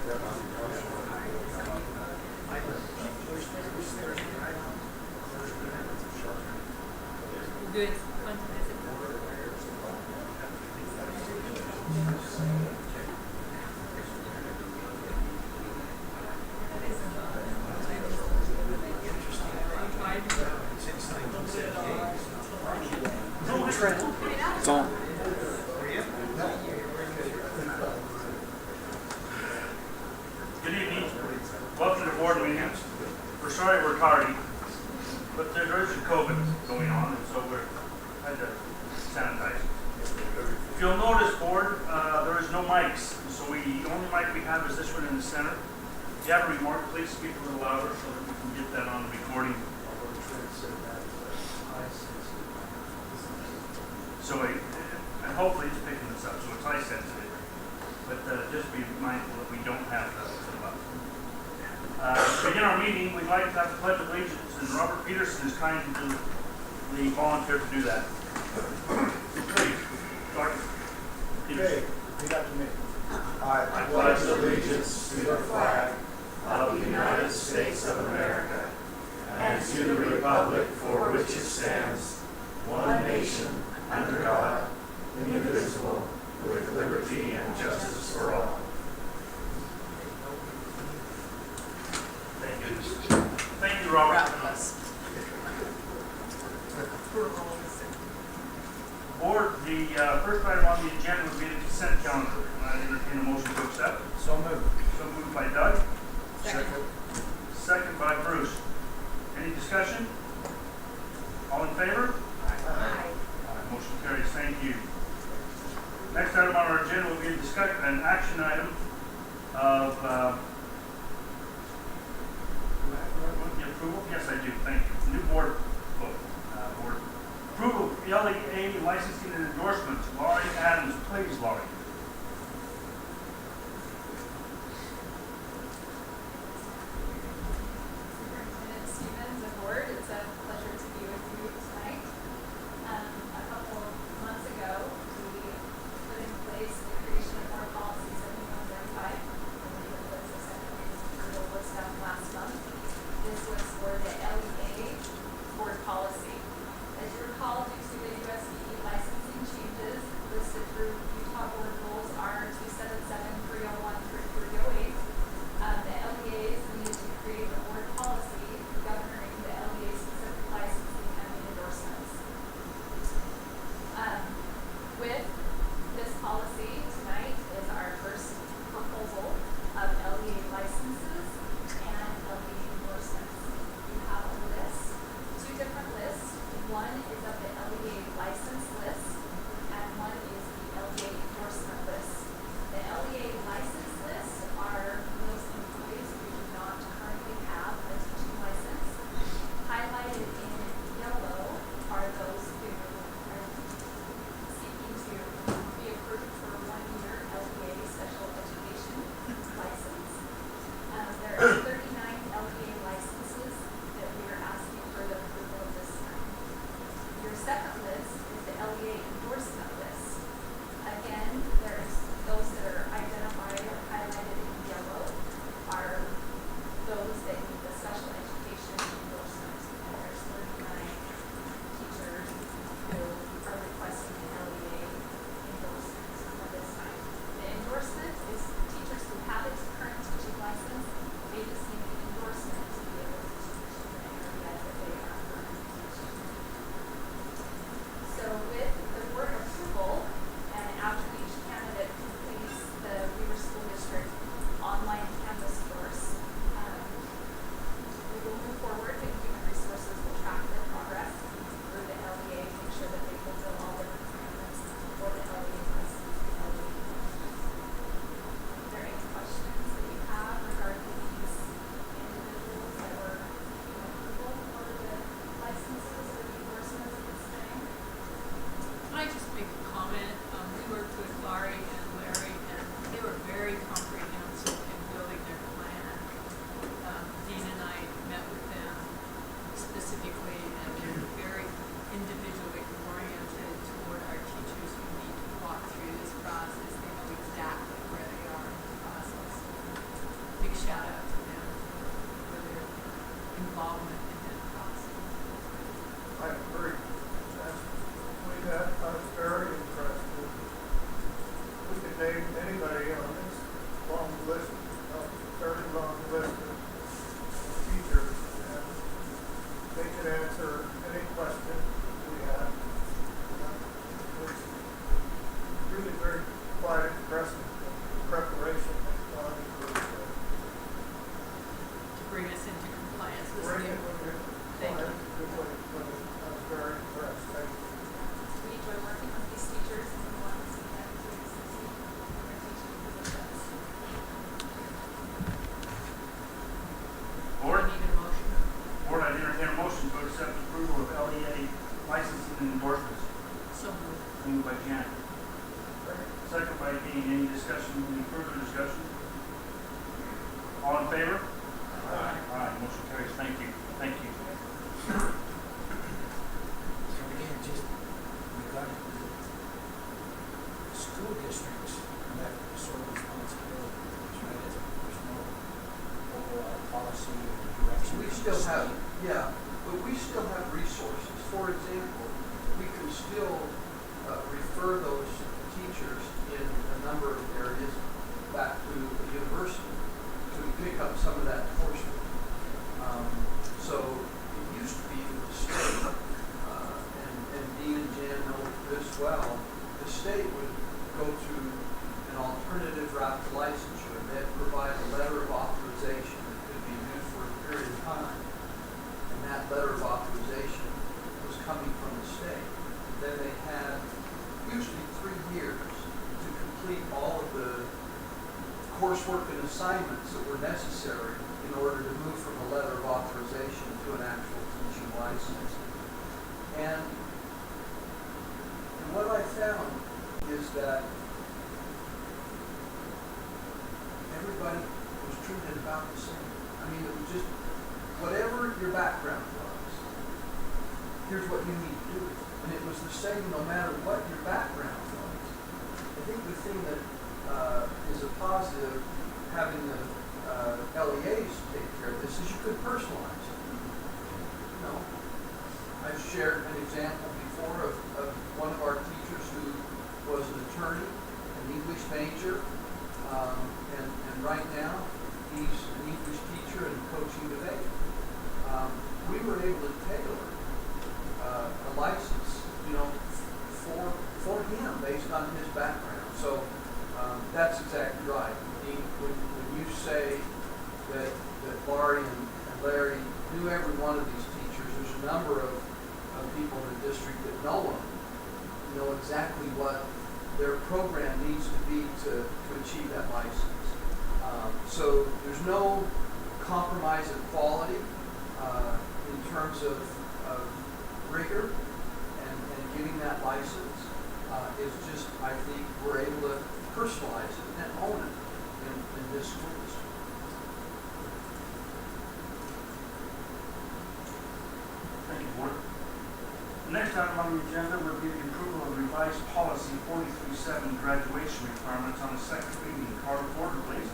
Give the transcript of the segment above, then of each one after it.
Good. It's on. Good evening. Welcome to board meeting. We're sorry we're tardy, but there is a COVID going on, and so we're had to sanitize. If you'll notice, board, there is no mics, so the only mic we have is this one in the center. If you have a remark, please speak a little louder so that we can get that on the recording. So, and hopefully it's picking this up, so it's eye sensitive. But just be mindful that we don't have the button. To begin our meeting, we'd like to have the Pledge of Allegiance, and Robert Peterson is kind to the volunteer to do that. Please, Dr. Peterson. Okay, read after me. I pledge allegiance to the flag of the United States of America and to the republic for which it stands, one nation, under God, indivisible, with liberty and justice for all. Thank you. Thank you, Robert. Board, the first item on the agenda would be the consent calendar. I entertain a motion to accept. So moved. So moved by Doug. Second. Second by Bruce. Any discussion? All in favor? Aye. Motion carries. Thank you. Next item on our agenda will be an action item of do I have the approval? Yes, I do. Thank you. New board vote. Board approval of LEA licensing and endorsement. Laurie Adams, please, Laurie. Superintendent Stevens and board, it's a pleasure to be with you tonight. A couple of months ago, we put in place the creation of board policy 7135. I believe it was the second reading approval was done last month. This was for the LEA board policy. As you recall, due to the USDE licensing changes listed through Utah board rules R 277, 301 through 308, the LEAs needed to create a board policy governing the LEA specific licensing and the endorsements. With this policy tonight is our first proposal of LEA licenses and LEA endorsements. You have a list, two different lists. One is of the LEA license list and one is the LEA endorsement list. The LEA license list are those employees who do not currently have a teaching license. Highlighted in yellow are those who are seeking to be approved for 1 year LEA special education license. There are 39 LEA licenses that we are asking for the approval of this time. Your second list is the LEA endorsement list. Again, there's those that are identified or highlighted in yellow are those that need the special education endorsement. And there's 39 teachers who are requesting an LEA endorsement for this time. The endorsement is teachers who have a current teaching license. They just shout out to them for their involvement in that process. I agree. I was very impressed with, we could name anybody on this long list, very long list of teachers, and they could answer any question we had. It was really very quite impressive, the preparation they've done for To bring us into compliance with bring it the. with it. Thank you. I was very impressed. Thank you. We enjoy working with these teachers and we want to see them to succeed in their teaching positions. Board? Need a motion? Board, I entertain a motion to accept approval of LEA licensing and endorsements. So moved. Moved by Jan. Second by Dean. Any discussion, any further discussion? All in favor? Aye. Aye, motion carries. Thank you. Thank you. So again, just regarding the school districts that sort of responsibility, right? There's no overall policy or direction. We still have, yeah, but we still have resources. For example, we can still refer those teachers in a number of areas back to the university to pick up some of that coursework. So it used to be that the state, and Dean and Jan know this well, the state would go through an alternative route to licensure. They'd provide a letter of authorization that could be used for a period of time. And that letter of authorization was coming from the state. Then they had usually 3 years to complete all of the coursework and assignments that were necessary in order to move from a letter of authorization to an actual teaching license. And what I found is that everybody was treated about the same. I mean, it was just, whatever your background was, here's what you need to do. And it was the same no matter what your background was. I think the thing that is a positive having the LEAs take care of this is you could personalize it. You know, I've shared an example before of one of our teachers who was an attorney, an English major, and right now he's an English teacher and coaching debate. We were able to tailor a license, you know, for him based on his background. So that's exactly right. When you say that Laurie and Larry knew every one of these teachers, there's a number of people in the district that know them, know exactly what their program needs to be to achieve that license. So there's no compromise of quality in terms of rigor and getting that license. Is just, I think, we're able to personalize it and own it in this school district. Thank you, Board. The next item on the agenda will be the approval of revised policy 437 graduation requirements on the second reading. Call to order, please.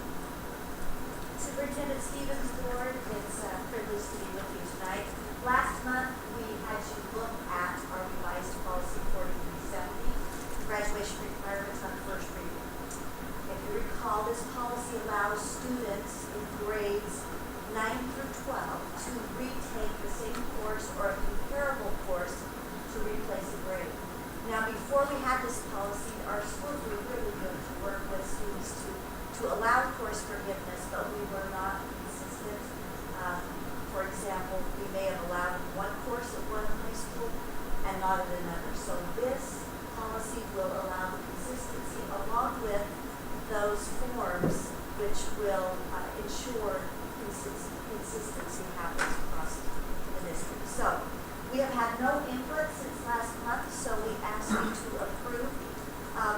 Superintendent Stevens, Board, it's a privilege to be with you tonight. Last month, we had you look at our revised policy 4370, graduation requirements on first reading. If you recall, this policy allows students in grades 9 through 12 to retake the same course or a comparable course to replace a grade. Now, before we had this policy, our schools were really good to work with students to allow course forgiveness, but we were not consistent. For example, we may have allowed one course at one high school and not at another. So this policy will allow the consistency along with those forms which will ensure consistency happens across the district. So we have had no input since last month, so we ask you to approve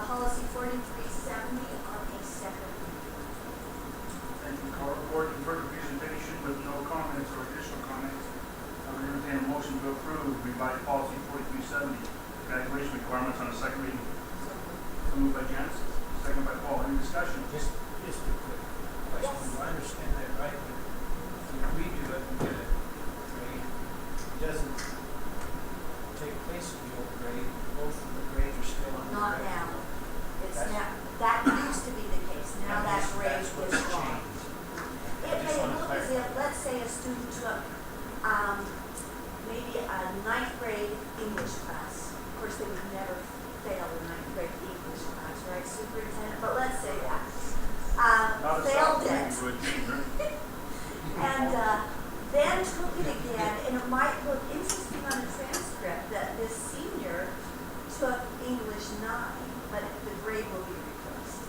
policy 4370 on a second reading. Thank you. Call to order. Further presentation with no comments or additional comments. I would entertain a motion to approve revised policy 4370 graduation requirements on the second reading. So moved by Janice, second by Paul. Any discussion? Just a quick question. Yes. Do I understand that right? If we do it and get a grade, it doesn't take place of the old grade. Both of the grades are still on the Not grade. now. It's That's- now, that used to be the case. Now that grade That's is what's gone. changed. It I just may wanna look as if, clarify. let's say a student took, maybe a ninth grade English class. Of course, they would never fail a ninth grade English class, right, superintendent? But let's say that. Not a Failed South it. language either. And then took it again, and it might look interesting on a transcript that this senior took English 9, but the grade will be replaced.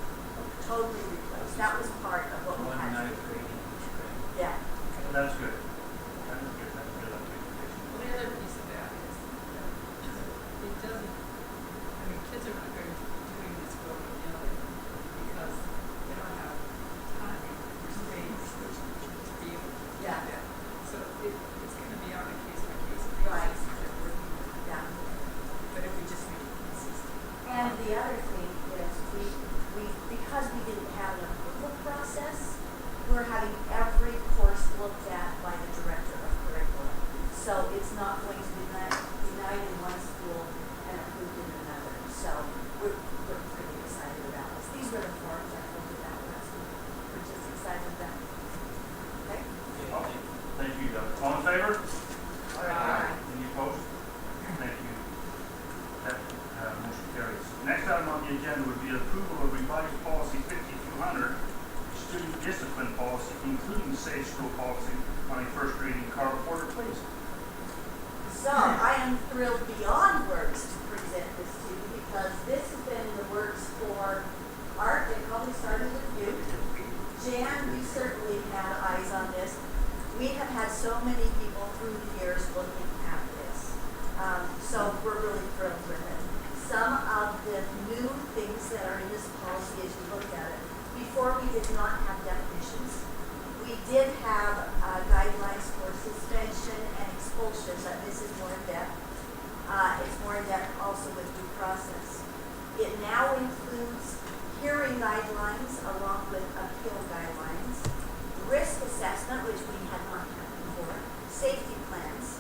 Totally replaced. That was part of what we One had to ninth do. grade English grade. Yeah. Well, that's good. That's good. That's good. That's good. Well, the other piece of that is that it doesn't, I mean, kids are not going to be doing this willy-nilly because they don't have time or space to be able to do Yeah. that. So it's going to be on a case-by-case Right. basis that we're working with. Yeah. But if we just make it consistent. And the other thing is because we didn't have an approval process, we're having every course looked at by the director of curriculum. So it's not going to be denied in one school and approved in another. So we're pretty excited about this. These were the forms I told you about last week. We're just excited about it. Okay? Okay, Oh, thank you. thank you, Doug. All in favor? Aye. Any opposed? Thank you. That motion carries. Next item on the agenda would be approval of revised policy 5200, student discipline policy, including safe school policy on a first reading. Carl Porter, please. So I am thrilled beyond words to present this to you because this has been in the works for Art. It probably started with you. Jan, you certainly had eyes on this. We have had so many people through the years looking at this. So we're really thrilled with it. Some of the new things that are in this policy as you look at it, before we did not have definitions. We did have guidelines for suspension and expulsion, but this is more in depth. It's more in depth also with due process. It now includes hearing guidelines along with appeal guidelines, risk assessment, which we had not had before, safety plans,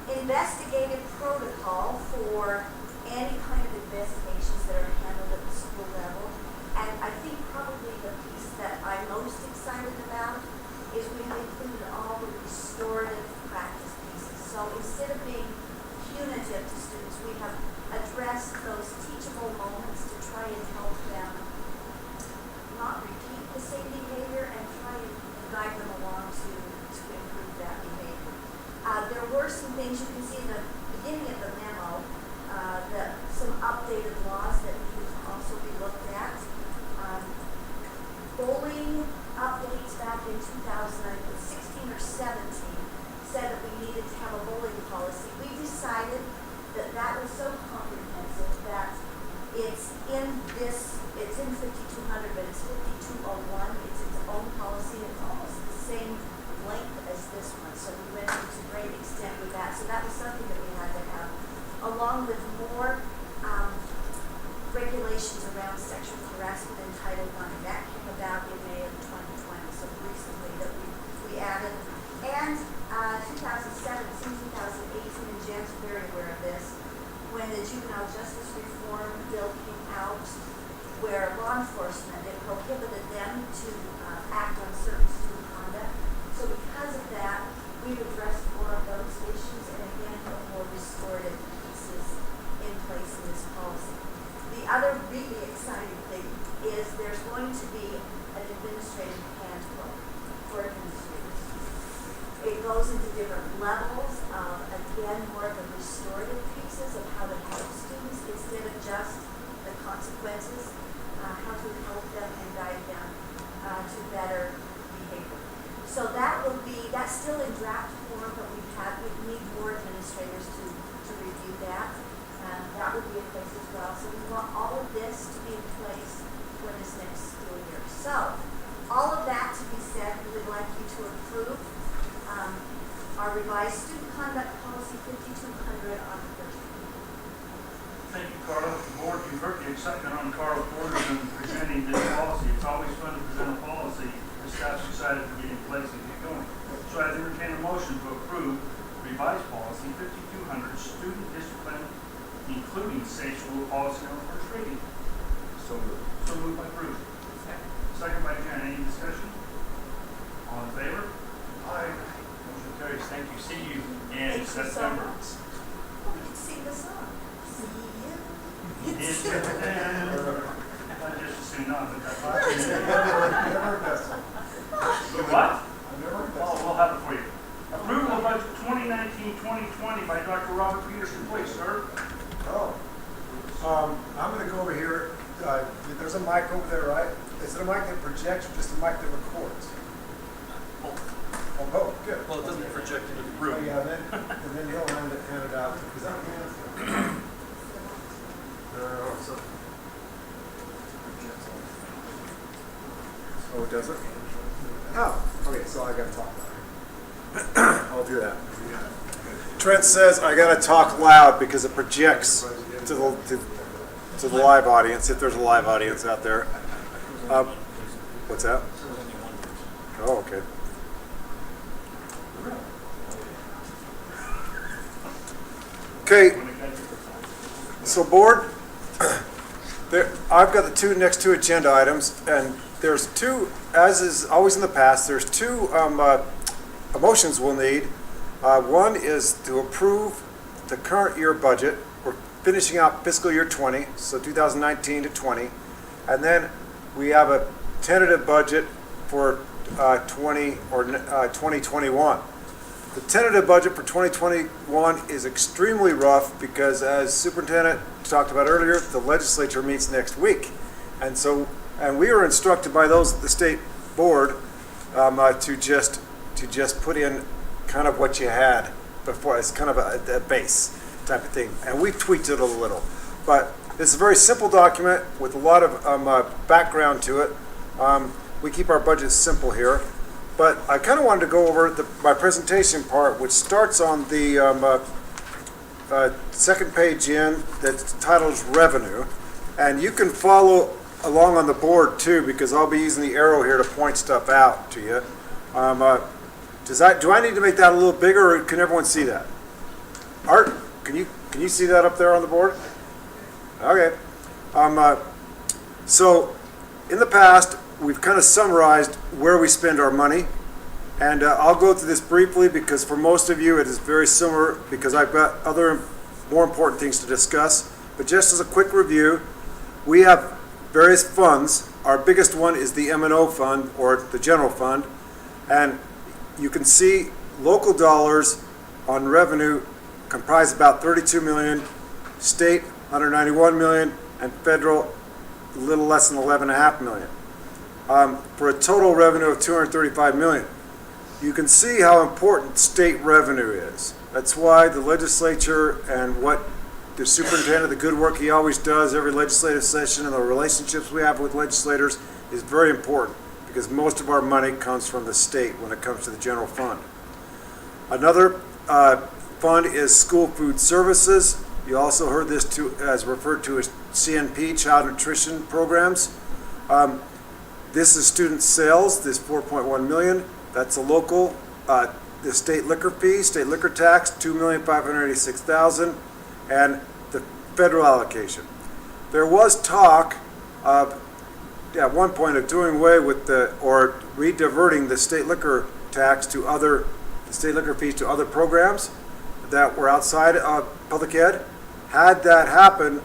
investigative protocol for any kind of investigations that are handled at the school level. And I think probably the piece that I'm most excited about is we've included all the restorative practice pieces. So instead of being punitive to students, we have addressed those teachable moments to try and help them not repeat the same behavior and try and guide them along to improve that behavior. There were some things you can see in the beginning of the memo, some updated laws that needed to also be looked at. Bullying updates back in 2016 or 17 said that we needed to have a bullying policy. We decided that that was so comprehensive that it's in 5200, but it's 5201. It's its own policy. It's almost the same length as this one. So we went into great extent with that. So that was something that we had to have, along with more regulations around sexual harassment in Title IX. That came about in May of 2020, so recently that we added. And 2017, 2018, and Jen's very aware of this, when the Juvenile Justice Reform Bill came out, where law enforcement, it prohibited them to act on certain student conduct. So because of that, we've addressed more of those issues and again put more restorative pieces in place in this policy. The other really exciting thing is there's going to be an administrative handbook for administrators. It goes into different levels of, again, more of the restorative pieces of how to help students instead of just the consequences, how to help them and guide them to better behavior. So that's still in draft form, but we need more administrators to review that. That would be in place as well. So we want all of this to be in place for this next school year. So all of that to be said, we would like you to approve our revised student conduct policy 5200 on the first reading. Thank you, Carla. Board, you've heard the excitement on Carl Porter and presenting this policy. It's always fun to present a policy decided to get in place and get going. So I entertain a motion to approve revised policy 5200, student discipline, including safe school policy on first reading. So moved. So moved by Bruce. Second by Jan. Any discussion? All in favor? Aye. Motion carries. Thank you. See you Thank in you so September. much. Oh, we can sing the song. See you. In September. I just assumed not, but that's fine. Never guessed. What? I never Oh, guessed. we'll have it for you. Approval of budget 2019-2020 by Dr. Robert Peterson, please, sir. Oh, I'm gonna go over here, there's a mic over there, right? Is it a mic that projects or just a mic that records? Oh, good. Well, it doesn't project into the Oh, room. yeah, and then he'll hand it out, because that man's. So. Oh, does it? Oh, okay, so I gotta talk loud. I'll do that. Trent says I gotta talk loud because it projects to the live audience, if there's a live audience out there. What's that? Oh, okay. Okay, so board, I've got the next two agenda items, and there's two, as is always in the past, there's two motions we'll need. One is to approve the current year budget. We're finishing out fiscal year 20, so 2019 to 20. And then we have a tentative budget for 2021. The tentative budget for 2021 is extremely rough because, as Superintendent talked about earlier, the legislature meets next week. And we were instructed by those at the state board to just put in kind of what you had before. It's kind of a base type of thing. And we've tweaked it a little. But it's a very simple document with a lot of background to it. We keep our budget simple here. But I kind of wanted to go over my presentation part, which starts on the second page in, that's titled Revenue. And you can follow along on the board too, because I'll be using the arrow here to point stuff out to you. Do I need to make that a little bigger, or can everyone see that? Art, can you see that up there on the board? Okay. So in the past, we've kind of summarized where we spend our money, and I'll go through this briefly because for most of you it is very similar because I've got other more important things to discuss. But just as a quick review, we have various funds. Our biggest one is the M&O fund, or the general fund, and you can see local dollars on revenue comprise about 32 million, state 191 million, and federal a little less than 11.5 million. For a total revenue of 235 million. You can see how important state revenue is. That's why the legislature and what the superintendent, the good work he always does every legislative session, and the relationships we have with legislators is very important because most of our money comes from the state when it comes to the general fund. Another fund is school food services. You also heard this as referred to as CNP, child nutrition programs. This is student sales, this 4.1 million. That's a local, the state liquor fee, state liquor tax, 2,586,000, and the federal allocation. There was talk of, at one point, of doing away with or re-diverting the state liquor tax to the state liquor fees to other programs that were outside of public ed. Had that happened,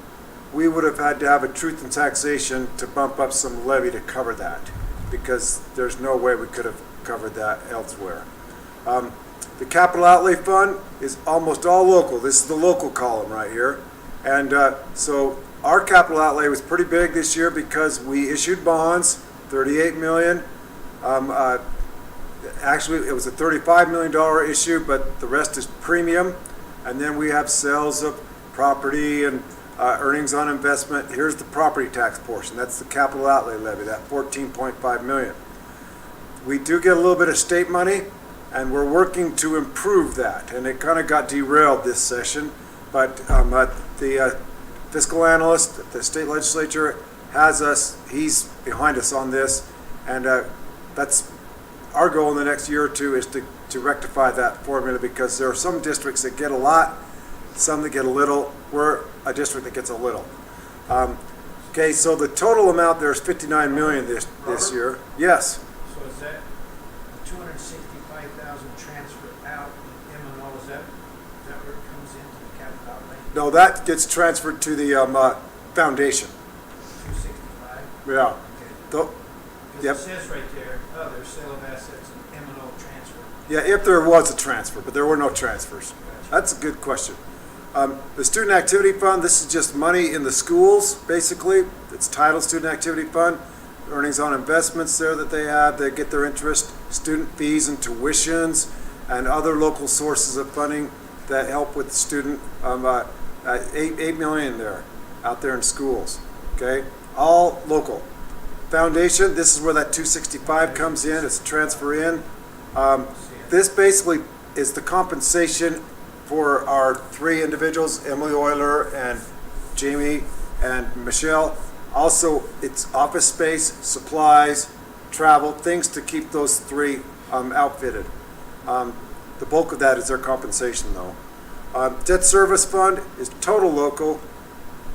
we would have had to have a truth in taxation to bump up some levy to cover that, because there's no way we could have covered that elsewhere. The capital outlay fund is almost all local. This is the local column right here. And so our capital outlay was pretty big this year because we issued bonds, 38 million. Actually, it was a $35 million issue, but the rest is premium. And then we have sales of property and earnings on investment. Here's the property tax portion. That's the capital outlay levy, that 14.5 million. We do get a little bit of state money, and we're working to improve that. And it kind of got derailed this session, but the fiscal analyst at the state legislature has us, he's behind us on this, and that's our goal in the next year or two is to rectify that formula, because there are some districts that get a lot, some that get a little. We're a district that gets a little. Okay, so the total amount there is 59 million this year. Yes. So is that the 265,000 transfer out in M&O, is that where it comes into the capital outlay? No, that gets transferred to the foundation. 265? Yeah. Okay. Though- Yep. Because it says right there, other sale of assets and M&O transfer. Yeah, if there was a transfer, but there were no transfers. Gotcha. That's a good question. The Student Activity Fund, this is just money in the schools, basically. It's titled Student Activity Fund. Earnings on investments there that they have, they get their interest, student fees and tuitions, and other local sources of funding that help with student, 8 million there, out there in schools, okay? All local. Foundation, this is where that 265 comes in, it's a transfer in. This basically is the compensation for our 3 individuals, Emily Euler and Jamie and Michelle. Also, it's office space, supplies, travel, things to keep those 3 outfitted. The bulk of that is their compensation though. Debt service fund is total local,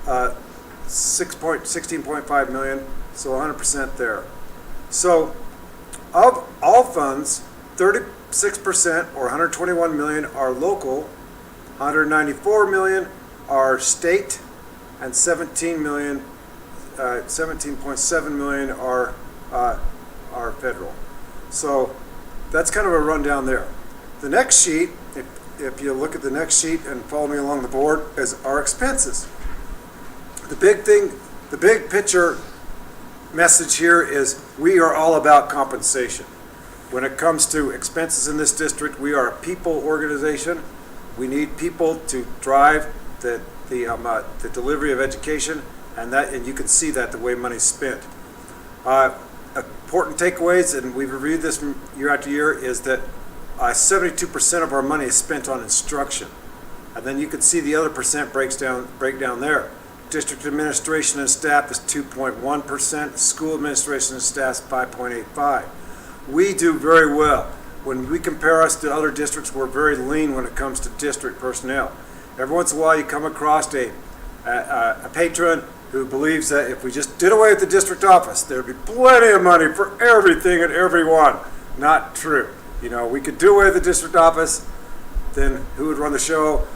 16.5 million, so 100% there. So of all funds, 36% or 121 million are local, 194 million are state, and 17.7 million are federal. So that's kind of a rundown there. The next sheet, if you look at the next sheet and follow me along the board, is our expenses. The big thing, the big picture message here is we are all about compensation. When it comes to expenses in this district, we are a people organization. We need people to drive the delivery of education, and you can see that the way money's spent. Important takeaways, and we've reviewed this from year after year, is that 72% of our money is spent on instruction, and then you can see the other percent breakdown there. District administration and staff is 2.1%. School administration and staff is 5.85%. We do very well. When we compare us to other districts, we're very lean when it comes to district personnel. Every once in a while you come across a patron who believes that if we just did away with the district office, there'd be plenty of money for everything and everyone. Not true. You know, we could do away with the district office, then who would run the show?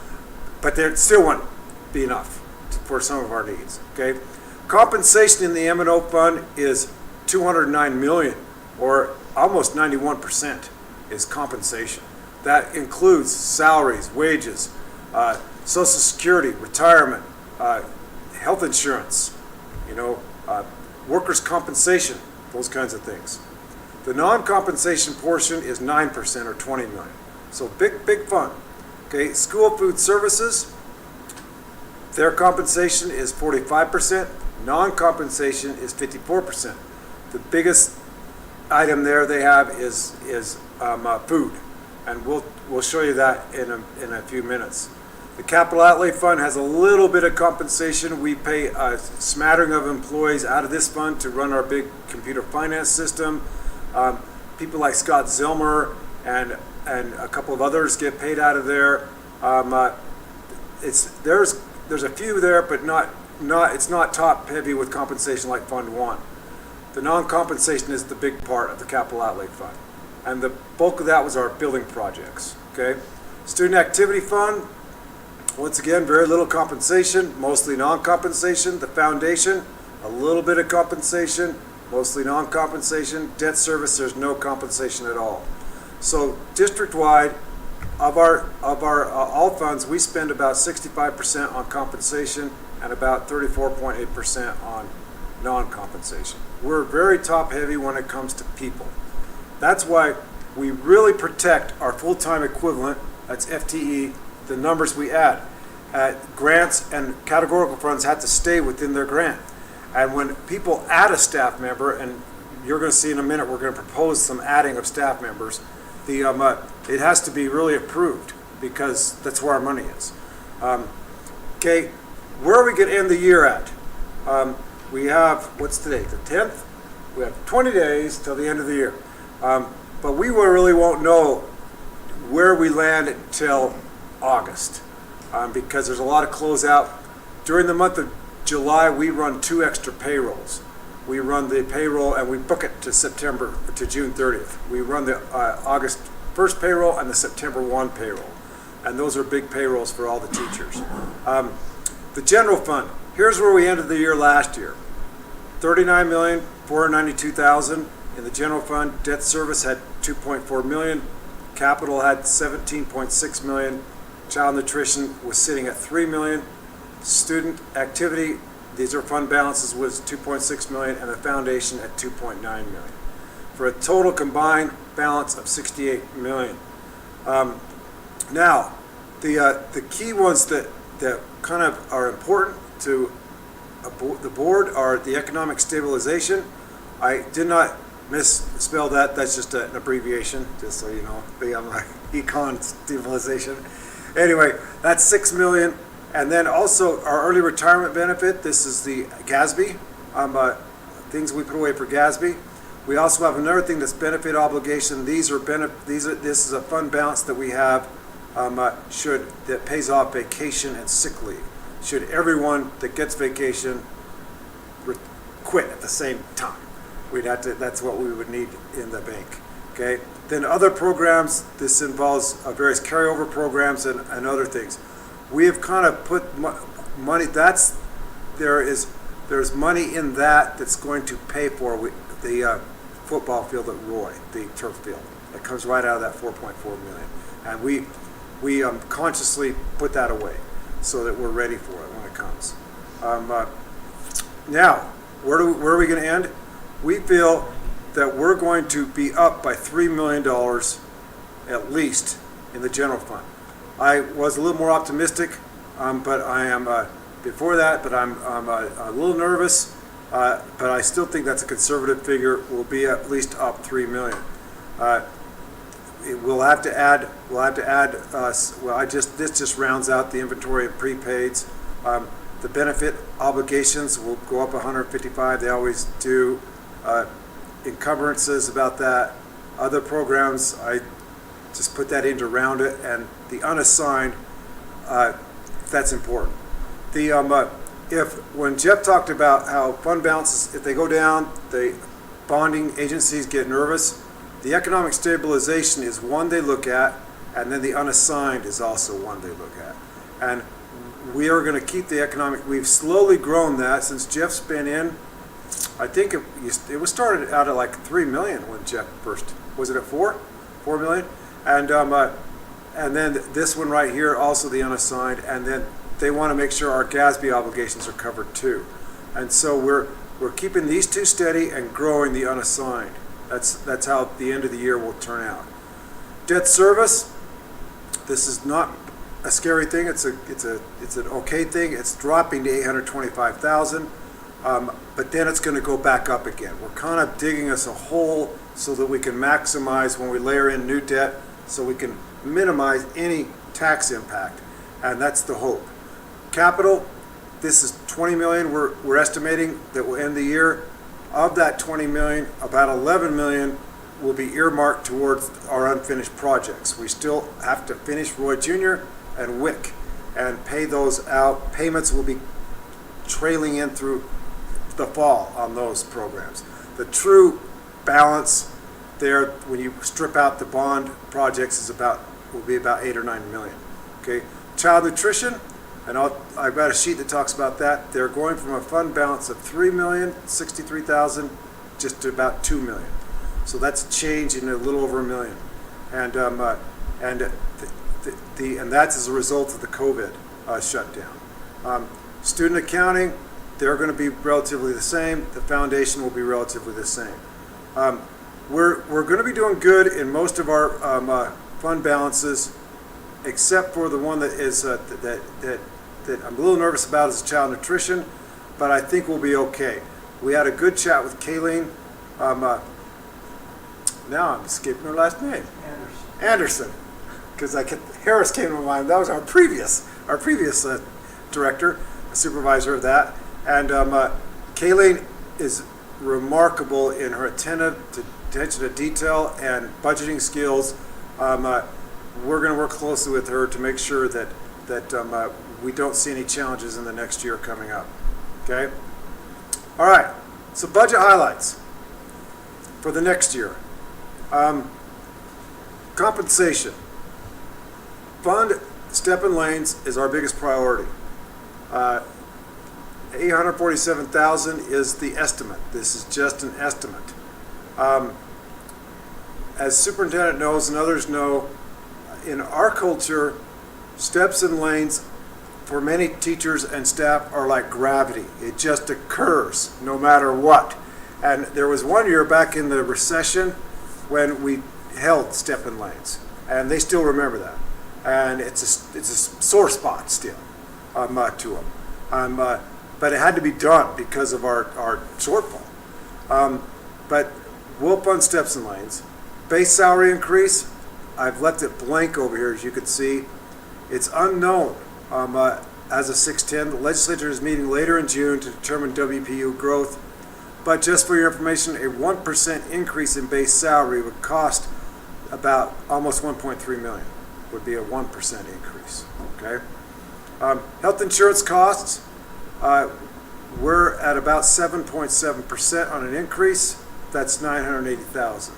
But there still wouldn't be enough for some of our needs, okay? Compensation in the M&O fund is 209 million, or almost 91% is compensation. That includes salaries, wages, Social Security, retirement, health insurance, workers' compensation, those kinds of things. The non-compensation portion is 9% or 20 million. So big fund. Okay, school food services, their compensation is 45%, non-compensation is 54%. The biggest item there they have is food, and we'll show you that in a few minutes. The capital outlay fund has a little bit of compensation. We pay a smattering of employees out of this fund to run our big computer finance system. People like Scott Zilmer and a couple of others get paid out of there. There's a few there, but it's not top heavy with compensation like Fund 1. The non-compensation is the big part of the capital outlay fund, and the bulk of that was our building projects. Okay, student activity fund. Once again, very little compensation, mostly non-compensation. The foundation, a little bit of compensation, mostly non-compensation. Debt service, there's no compensation at all. So district-wide, of our all funds, we spend about 65% on compensation and about 34.8% on non-compensation. We're very top-heavy when it comes to people. That's why we really protect our full-time equivalent, that's FTE, the numbers we add. Grants and categorical funds have to stay within their grant. And when people add a staff member, and you're going to see in a minute, we're going to propose some adding of staff members, it has to be really approved because that's where our money is. Okay, where are we going to end the year at? We have, what's today, the 10th? We have 20 days till the end of the year. but we really won't know where we land until August, because there's a lot of closeout. During the month of July, we run 2 extra payrolls. We run the payroll and we book it to June 30th. We run the August 1st payroll and the September 1 payroll. And those are big payrolls for all the teachers. The general fund, here's where we ended the year last year. $39,492,000 in the general fund. Debt service had $2.4 million. Capital had $17.6 million. Child nutrition was sitting at $3 million. Student activity, these are fund balances, was $2.6 million, and the foundation at $2.9 million, for a total combined balance of $68 million. Now, the key ones that kind of are important to the board are the economic stabilization. I did not misspell that. That's just an abbreviation, just so you know. The econ stabilization. Anyway, that's $6 million. And then also our early retirement benefit. This is the GASB, things we put away for GASB. We also have another thing that's benefit obligation. This is a fund balance that we have that pays off vacation and sick leave. Should everyone that gets vacation quit at the same time, we'd have to. That's what we would need in the bank. Okay. Then other programs. This involves various carryover programs and other things. We have kind of put money. There's money in that's going to pay for the football field at Roy, the turf field. That comes right out of that $4.4 million, and we consciously put that away so that we're ready for it when it comes. Now, where are we going to end? We feel that we're going to be up by $3 million at least in the general fund. I was a little more optimistic, but I am before that. But I'm a little nervous. But I still think that's a conservative figure. We'll be at least up $3 million. We'll have to add. This just rounds out the inventory of prepaids. The benefit obligations will go up 155. They always do. Encumbrances about that. Other programs, I just put that in to round it, and the unassigned, that's important. When Jeff talked about how fund balances, if they go down, the bonding agencies get nervous. The economic stabilization is one they look at, and then the unassigned is also one they look at. And we are going to keep the economic. We've slowly grown that since Jeff's been in. I think it was started out at like $3 million when Jeff first. Was it at $4 million? And then this one right here, also the unassigned, and then they want to make sure our GASB obligations are covered too. And so we're keeping these two steady and growing the unassigned. That's how the end of the year will turn out. Debt service. This is not a scary thing. It's an okay thing. It's dropping to $825,000, but then it's going to go back up again. We're kind of digging us a hole so that we can maximize when we layer in new debt, so we can minimize any tax impact, and that's the hope. Capital, this is $20 million we're estimating that will end the year. Of that $20 million, about $11 million will be earmarked towards our unfinished projects. We still have to finish Roy Jr. and WIC and pay those out. Payments will be trailing in through the fall on those programs. The true balance there, when you strip out the bond projects, will be about $8 or $9 million. Okay, child nutrition, and I've got a sheet that talks about that. They're going from a fund balance of $3,063,000 just to about $2 million. So that's a change in a little over $1 million, and that's as a result of the COVID shutdown. Student accounting, they're going to be relatively the same. The foundation will be relatively the same. We're going to be doing good in most of our fund balances, except for the one that is that I'm a little nervous about is child nutrition, but I think we'll be okay. We had a good chat with Kayleen. Now I'm escaping her last name. Anderson, because Harris came to mind. That was our previous director, supervisor of that, and Kayleen is remarkable in her attention attention to detail and budgeting skills. We're going to work closely with her to make sure that we don't see any challenges in the next year coming up. Okay? All right. So budget highlights for the next year. Compensation. Fund step and lanes is our biggest priority. $847,000 is the estimate. This is just an estimate. As superintendent knows and others know, in our culture, steps and lanes for many teachers and staff are like gravity. It just occurs no matter what. And there was one year back in the recession when we held step and lanes, and they still remember that. And it's a sore spot still to them. But it had to be done because of our shortfall. But we'll fund steps and lanes. Base salary increase, I've left it blank over here, as you can see. It's unknown as of 6/10. The legislature is meeting later in June to determine WPU growth. But just for your information, a 1% increase in base salary would cost about almost $1.3 million. Would be a 1% increase. Okay. Health insurance costs, we're at about 7.7% on an increase. That's $980,000.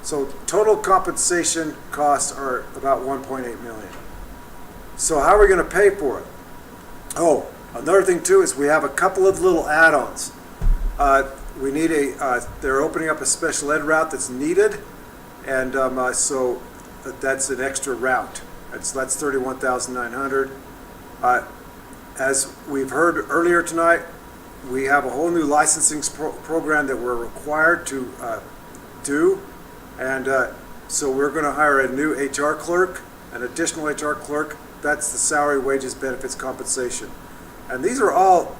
So total compensation costs are about $1.8 million. So how are we going to pay for it? Oh, another thing too is we have a couple of little add-ons. We need they're opening up a special ed route that's needed, and so that's an extra route. That's $31,900. As we've heard earlier tonight, we have a whole new licensing program that we're required to do, and so we're going to hire a new HR clerk, an additional HR clerk. That's the salary, wages, benefits, compensation. And these are all,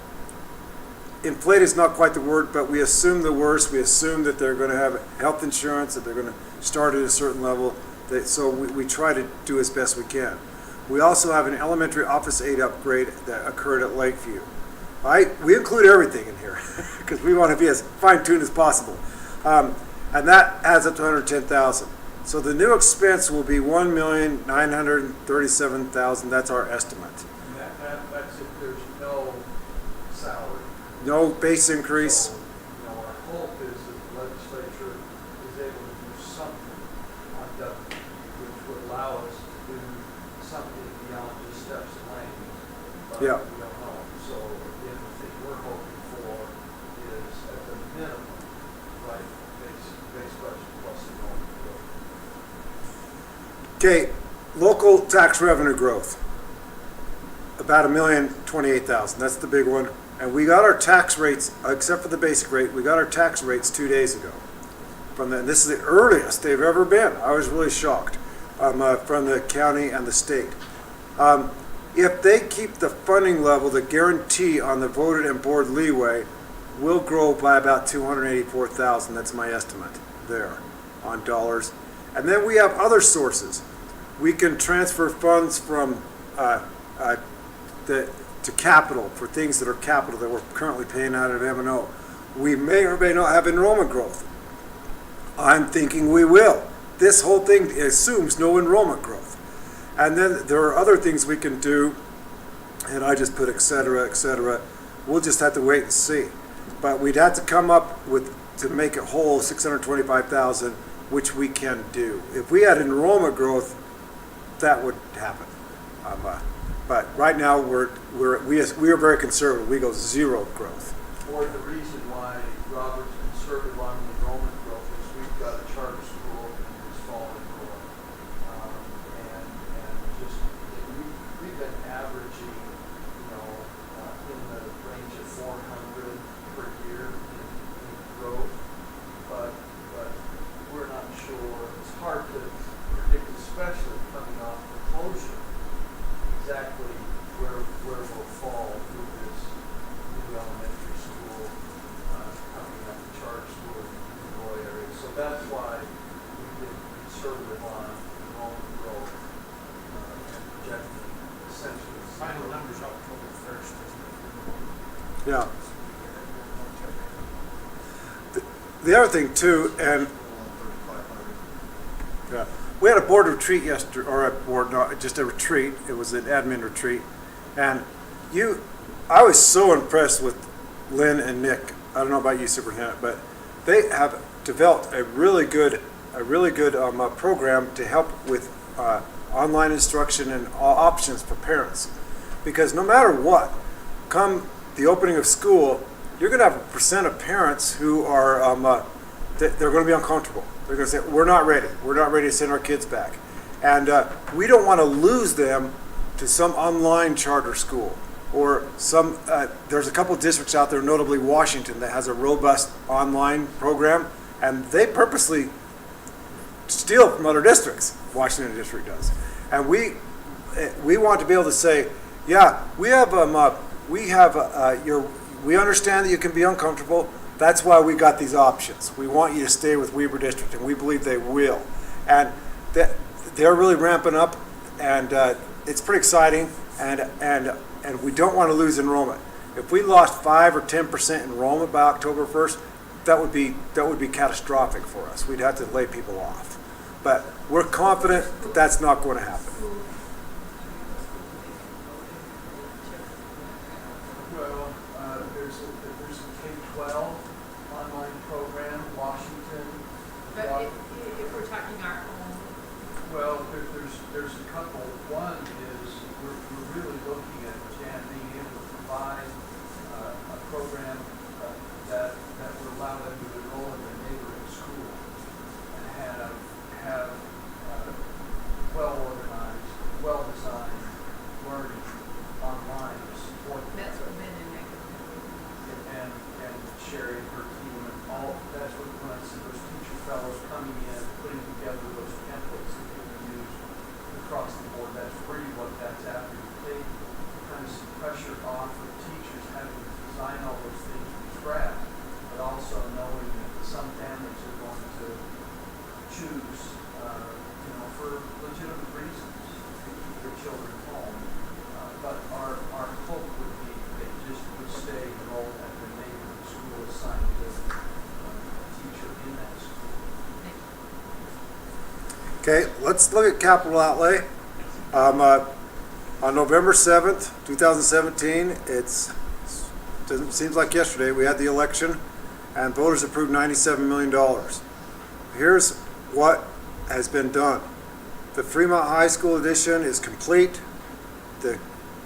inflated is not quite the word, but we assume the worst. We assume that they're going to have health insurance, that they're going to start at a certain level. So we try to do as best we can. We also have an elementary office aide upgrade that occurred at Lakeview. We include everything in here because we want to be as fine-tuned as possible. And that adds up to $110,000. So the new expense will be $1,937,000. That's our estimate. That's if there's no salary. No base increase. So, our hope is that the legislature is able to do something on W, which would allow us to do something beyond just steps and lanes. But Yeah. we don't know. So again, the thing we're hoping for is at the minimum, right, base budget plus enrollment growth. Okay, local tax revenue growth. About $1,028,000. That's the big one. And we got our tax rates, except for the basic rate, we got our tax rates 2 days ago. This is the earliest they've ever been. I was really shocked from the county and the state. If they keep the funding level, the guarantee on the voted and board leeway will grow by about $284,000. That's my estimate there on dollars. And then we have other sources. We can transfer funds from to capital for things that are capital that we're currently paying out of M&O. We may or may not have enrollment growth. I'm thinking we will. This whole thing assumes no enrollment growth. And then there are other things we can do, and I just put et cetera, et cetera. We'll just have to wait and see. But we'd have to come up with, to make it whole, $625,000, which we can do. If we had enrollment growth, that would happen. But right now we are very conservative. We go zero growth. Or the reason why Robert's conservative on the enrollment growth is we've got a charter school this fall in Roy. And just, we've been averaging, in the range of 400 per year in growth. But we're not sure. It's hard to predict, especially coming off the closure, exactly where we'll fall through this new elementary school coming up, the charter school in the Roy area. So that's why we've been conservative on enrollment growth and projecting essentially Final numbers October 1st, isn't it? Yeah. The other thing too, and Yeah. We had a board retreat yesterday, or just a retreat. It was an admin retreat. And I was so impressed with Lynn and Nick. I don't know about you, Superintendent, but they have developed a really good program to help with online instruction and all options for parents. Because no matter what, come the opening of school, you're going to have a percent of parents who are they're going to be uncomfortable. They're going to say, we're not ready to send our kids back. And we don't want to lose them to some online charter school or some, there's a couple districts out there, notably Washington, that has a robust online program, and they purposely steal from other districts. Washington district does. And we want to be able to say, yeah, we understand that you can be uncomfortable. That's why we got these options. We want you to stay with Weber District, and we believe they will. And they're really ramping up, and it's pretty exciting. And we don't want to lose enrollment. If we lost 5 or 10% enrollment by October 1st, that would be catastrophic for us. We'd have to lay people off. But we're confident that that's not going to happen. Well, there's a K-12 online program, Washington. But if we're talking our own, Well, there's a couple. One is we're really looking at being able to provide a program that would allow them to enroll in their neighborhood school and have well-organized, well-designed learning online to support them. that's what men and Nick. And Sherry and her team and all, that's what when I see those teacher fellows coming in, putting together those templates that can be used across the board, that's really what that's after. You take kind of some pressure off of teachers having to design all those things from scratch, but also knowing that some families are going to choose, for legitimate reasons to keep their children home. But our hope would be they just would stay enrolled at their neighborhood school assigned to a teacher in that school. Okay, let's look at capital outlay. On November 7th, 2017, seems like yesterday, we had the election and voters approved $97 million. Here's what has been done. The Fremont High School addition is complete. The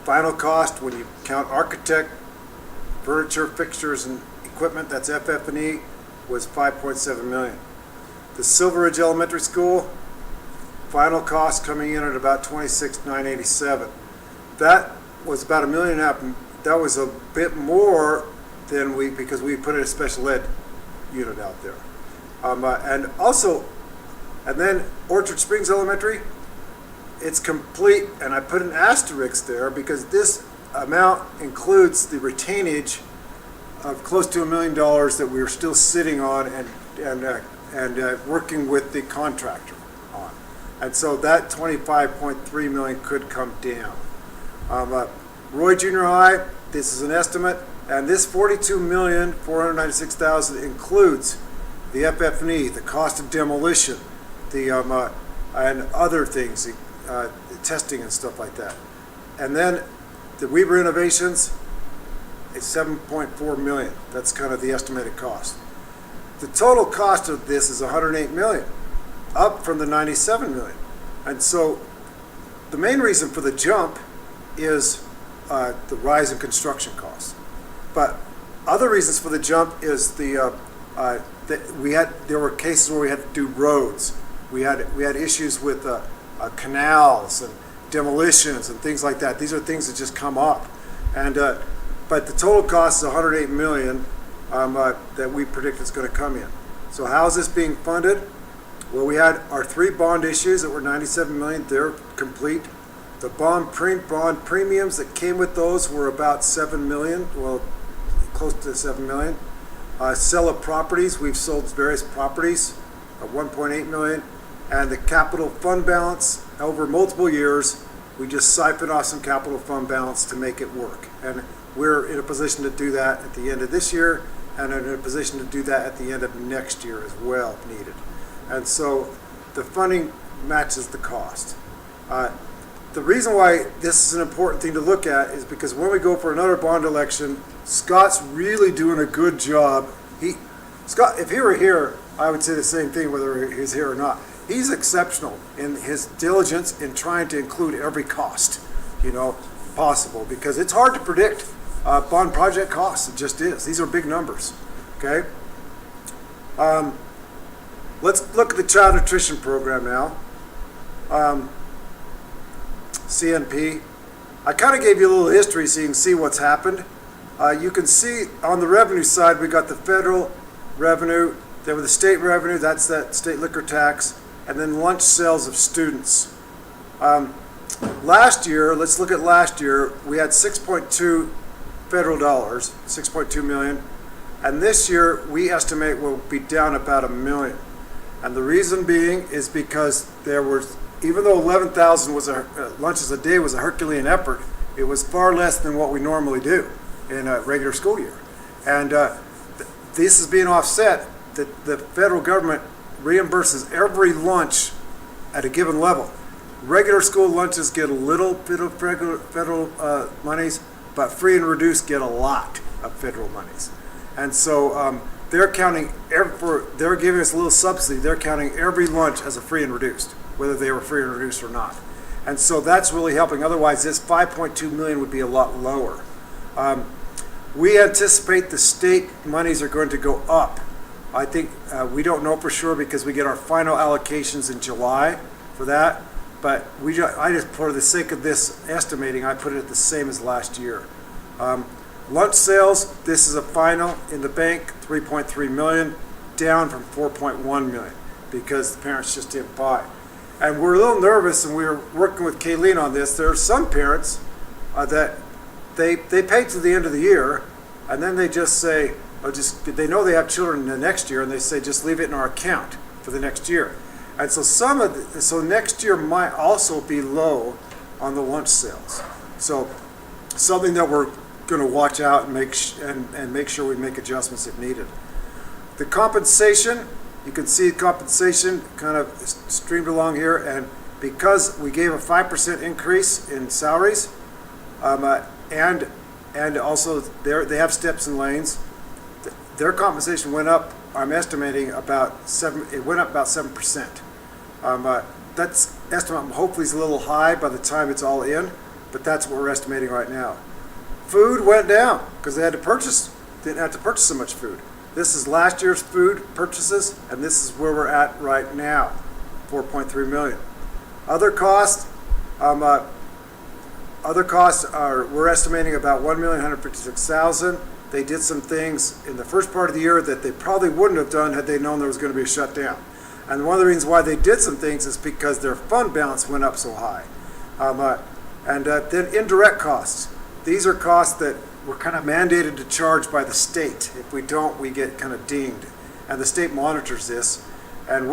final cost, when you count architect, furniture, fixtures, and equipment, that's FF&E, was $5.7 million. The Silver Ridge Elementary School, final cost coming in at about $26,987. That was about $1.5 million. That was a bit more than because we put in a special ed unit out there. And then Orchard Springs Elementary, it's complete, and I put an asterisk there because this amount includes the retainage of close to $1 million that we are still sitting on and working with the contractor on. And so that $25.3 million could come down. Roy Junior High, this is an estimate, and this $42,496,000 includes the FF&E, the cost of demolition, and other things, the testing and stuff like that. And then the Weber Innovations is $7.4 million. That's kind of the estimated cost. The total cost of this is $108 million, up from the $97 million. And so the main reason for the jump is the rise in construction costs. But other reasons for the jump is there were cases where we had to do roads. We had issues with canals and demolitions and things like that. These are things that just come up. And but the total cost is $108 million that we predict is going to come in. So how is this being funded? Well, we had our 3 bond issues that were $97 million. They're complete. The bond premiums that came with those were about $7 million, well, close to $7 million. Sale of properties, we've sold various properties of $1.8 million. And the capital fund balance, over multiple years, we just siphoned off some capital fund balance to make it work. And we're in a position to do that at the end of this year, and in a position to do that at the end of next year as well, if needed. And so the funding matches the cost. The reason why this is an important thing to look at is because when we go for another bond election, Scott's really doing a good job. Scott, if he were here, I would say the same thing whether he's here or not. He's exceptional in his diligence in trying to include every cost, possible, because it's hard to predict bond project costs. It just is. These are big numbers, okay? Let's look at the child nutrition program now. CNP. I kind of gave you a little history so you can see what's happened. You can see on the revenue side, we got the federal revenue, then with the state revenue, that's that state liquor tax, and then lunch sales of students. Last year, let's look at last year, we had 6.2 federal dollars, 6.2 million, and this year we estimate will be down about $1 million. And the reason being is because there was, even though 11,000 was lunches a day was a Herculean effort, it was far less than what we normally do in a regular school year. And this is being offset. The federal government reimburses every lunch at a given level. Regular school lunches get a little bit of federal monies, but free and reduced get a lot of federal monies. And so they're counting, they're giving us a little subsidy, they're counting every lunch as a free and reduced, whether they were free and reduced or not. And so that's really helping. Otherwise, this 5.2 million would be a lot lower. We anticipate the state monies are going to go up. I think we don't know for sure because we get our final allocations in July for that. But I just, for the sake of this estimating, I put it at the same as last year. Lunch sales, this is a final in the bank, 3.3 million, down from 4.1 million because the parents just didn't buy. And we're a little nervous, and we were working with Kayleen on this. There are some parents that they pay to the end of the year, and then they just say, they know they have children the next year, and they say, just leave it in our account for the next year. And so so next year might also be low on the lunch sales. So something that we're going to watch out and make sure we make adjustments if needed. The compensation, you can see compensation kind of streamed along here, and because we gave a 5% increase in salaries, and also they have steps and lanes, their compensation went up. I'm estimating it went up about 7%. That's estimate hopefully is a little high by the time it's all in, but that's what we're estimating right now. Food went down because they didn't have to purchase so much food. This is last year's food purchases, and this is where we're at right now, 4.3 million. Other costs are, we're estimating about 1,156,000. They did some things in the first part of the year that they probably wouldn't have done had they known there was going to be a shutdown. And one of the reasons why they did some things is because their fund balance went up so high. Then indirect costs. These are costs that we're kind of mandated to charge by the state. If we don't, we get kind of dinged. And the state monitors this. And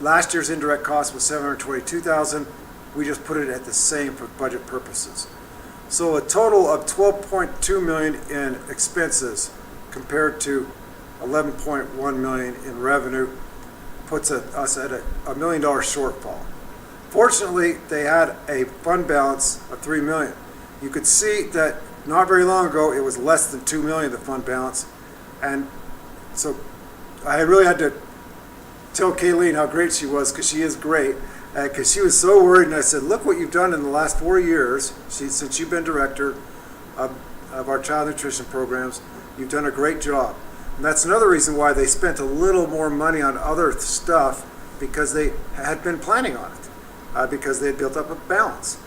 last year's indirect cost was 722,000. We just put it at the same for budget purposes. So a total of 12.2 million in expenses compared to 11.1 million in revenue puts us at a $1 million shortfall. Fortunately, they had a fund balance of 3 million. You could see that not very long ago it was less than 2 million, the fund balance. And so I really had to tell Kayleen how great she was, because she is great. Because she was so worried, and I said, look what you've done in the last 4 years, since you've been director of our child nutrition programs. You've done a great job. And that's another reason why they spent a little more money on other stuff, because they had been planning on it, because they had built up a balance.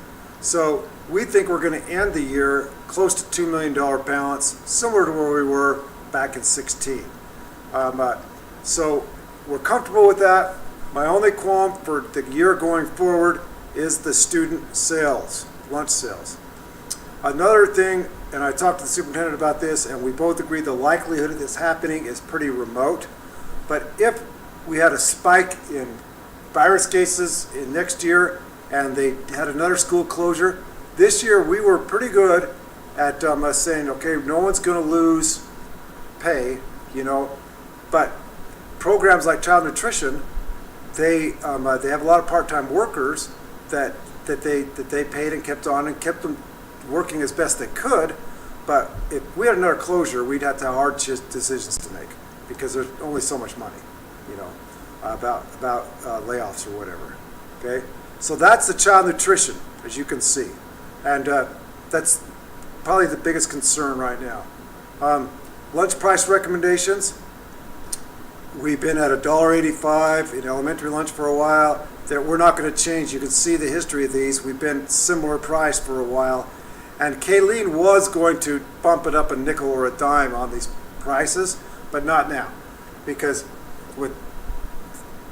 So we think we're going to end the year close to $2 million balance, similar to where we were back in 16. So we're comfortable with that. My only qualm for the year going forward is the student sales, lunch sales. Another thing, and I talked to the superintendent about this, and we both agree the likelihood of this happening is pretty remote. But if we had a spike in virus cases in next year and they had another school closure, this year we were pretty good at saying, okay, no one's going to lose pay, but programs like child nutrition, they have a lot of part-time workers that they paid and kept on and kept them working as best they could. But if we had another closure, we'd have to have hard decisions to make because there's only so much money, about layoffs or whatever. Okay, so that's the child nutrition, as you can see, and that's probably the biggest concern right now. Lunch price recommendations. We've been at $1.85 in elementary lunch for a while. That we're not going to change. You can see the history of these. We've been similar price for a while. And Kayleen was going to bump it up a nickel or a dime on these prices, but not now. Because with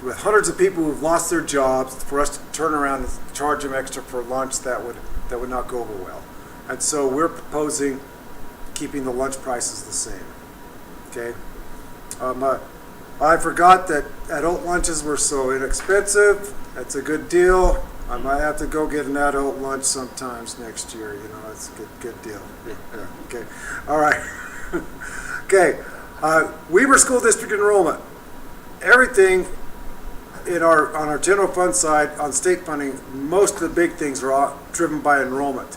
hundreds of people who've lost their jobs, for us to turn around and charge them extra for lunch, that would not go over well. And so we're proposing keeping the lunch prices the same. Okay? I forgot that adult lunches were so inexpensive. That's a good deal. I might have to go get an adult lunch sometimes next year. It's a good deal. Yeah, okay. All right. Okay. Weber School District enrollment. Everything on our general fund side, on state funding, most of the big things are all driven by enrollment.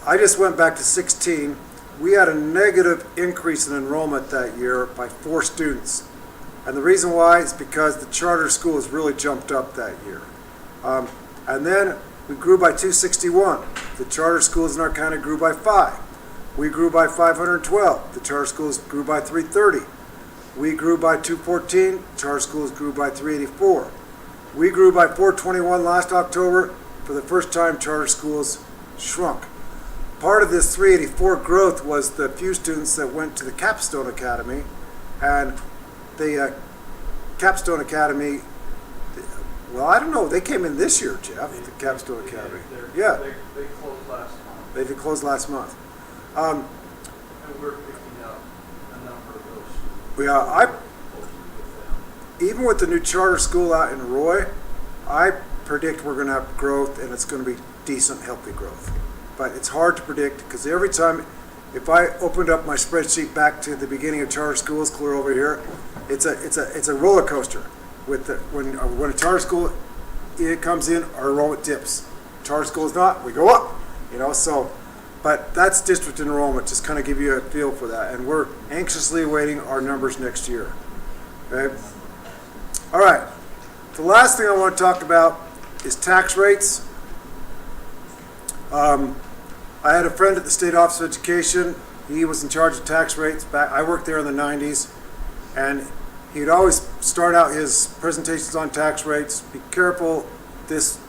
I just went back to 16. We had a negative increase in enrollment that year by 4 students. And the reason why is because the charter schools really jumped up that year. And then we grew by 261. The charter schools in our county grew by 5. We grew by 512. The charter schools grew by 330. We grew by 214. Charter schools grew by 384. We grew by 421 last October. For the first time, charter schools shrunk. Part of this 384 growth was the few students that went to the Capstone Academy, and the Capstone Academy, well, I don't know, they came in this year, Jeff, the Capstone Academy. Yeah. They closed last month. They closed last month. And we're picking up a number of those. Yeah, even with the new charter school out in Roy, I predict we're going to have growth, and it's going to be decent, healthy growth. But it's hard to predict because every time, if I opened up my spreadsheet back to the beginning of charter schools, clear over here, it's a roller coaster. When a charter school it comes in, our enrollment dips. Charter school is not, we go up. So, but that's district enrollment. Just kind of give you a feel for that, and we're anxiously awaiting our numbers next year. Okay. All right. The last thing I want to talk about is tax rates. I had a friend at the State Office of Education. He was in charge of tax rates. I worked there in the 90s, and he'd always start out his presentations on tax rates. Be careful, this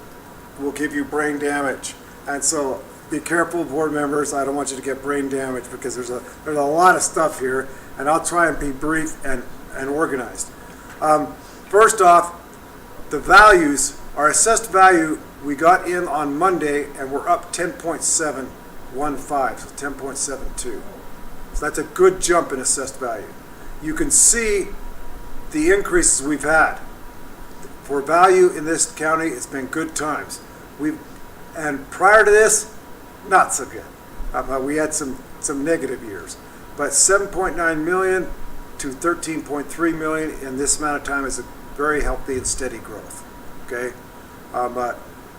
will give you brain damage. And so be careful, board members. I don't want you to get brain damage because there's a lot of stuff here, and I'll try and be brief and organized. First off, the values, our assessed value, we got in on Monday, and we're up 10.715, so 10.72. So that's a good jump in assessed value. You can see the increases we've had. For value in this county, it's been good times. And prior to this, not so good. We had some negative years. But 7.9 million to 13.3 million in this amount of time is a very healthy and steady growth. Okay?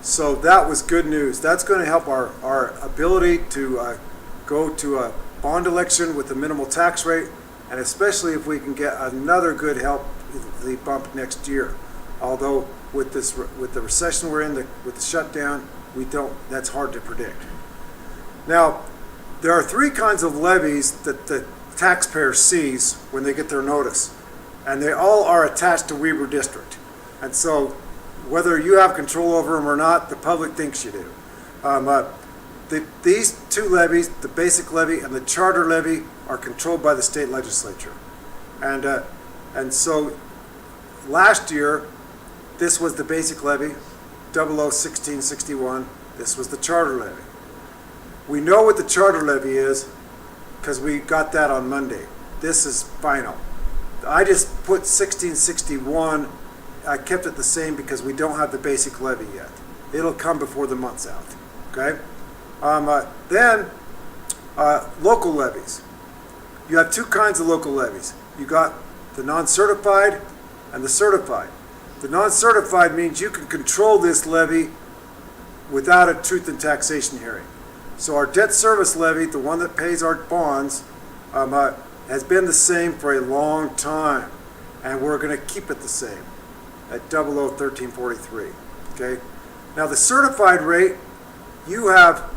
So that was good news. That's going to help our ability to go to a bond election with a minimal tax rate, and especially if we can get another good help the bump next year. Although with the recession we're in, with the shutdown, that's hard to predict. Now, there are 3 kinds of levies that the taxpayer sees when they get their notice, and they all are attached to Weber District. And so whether you have control over them or not, the public thinks you do. These 2 levies, the basic levy and the charter levy, are controlled by the state legislature. And so last year, this was the basic levy, 001661. This was the charter levy. We know what the charter levy is because we got that on Monday. This is final. I just put 1661. I kept it the same because we don't have the basic levy yet. It'll come before the month's out. Okay? Then local levies. You have 2 kinds of local levies. You got the non-certified and the certified. The non-certified means you can control this levy without a truth in taxation hearing. So our debt service levy, the one that pays our bonds, has been the same for a long time, and we're going to keep it the same at 001343. Okay. Now the certified rate, you have